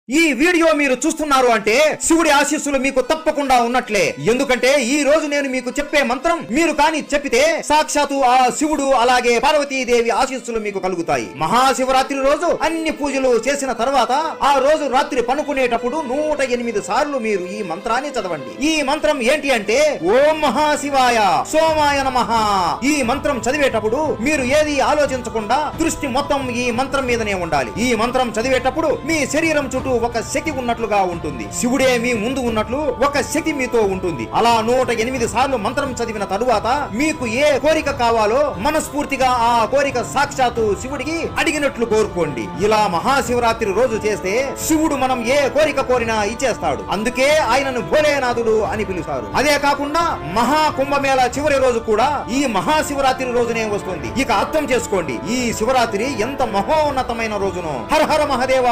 ఈ వీడియో మీరు చూస్తున్నారు అంటే శివుడి ఆశీస్సులు మీకు తప్పకుండా ఉన్నట్లే. ఎందుకంటే ఈ రోజు నేను మీకు చెప్పే మంత్రం మీరు కాని చెప్పితే సాక్షాత్తు ఆ శివుడు అలాగే పార్వతీదేవి ఆశీస్సులు మీకు కలుగుతాయి. మహాశివరాత్రి రోజు అన్ని పూజలు చేసిన తర్వాత ఆ రోజు రాత్రి పనుకునేటప్పుడు 108 సార్లు మీరు ఈ మంత్రాన్ని చదవండి. ఈ మంత్రం ఏంటి అంటే ఓం మహాశివాయ సోమాయ నమః. ఈ మంత్రం చదివేటప్పుడు మీరు ఏది ఆలోచించకుండా దృష్టి మొత్తం ఈ మంత్రం మీదనే ఉండాలి. ఈ మంత్రం చదివేటప్పుడు మీ శరీరం చుట్టూ ఒక శక్తి ఉన్నట్లుగా ఉంటుంది. శివుడే మీ ముందు ఉన్నట్లు ఒక శక్తి మీతో ఉంటుంది. అలా 108 సార్లు మంత్రం చదివిన తరువాత మీకు ఏ కోరిక కావాలో మనస్ఫూర్తిగా ఆ కోరిక సాక్షాత్తు శివుడికి అడిగినట్లు కోరుకోండి. ఇలా మహాశివరాత్రి రోజు చేస్తే శివుడు మనం ఏ కోరిక కోరినా ఇచ్చేస్తాడు. అందుకే ఆయనను భోలేనాథుడు అని పిలుస్తారు. అదే కాకుండా మహా కుంభమేళ చివరి రోజు కూడా ఈ మహాశివరాత్రి రోజునే వస్తుంది. ఇక అర్థం చేసుకోండి ఈ శివరాత్రి ఎంత మహోన్నతమైన రోజునో. హర హర మహాదేవ.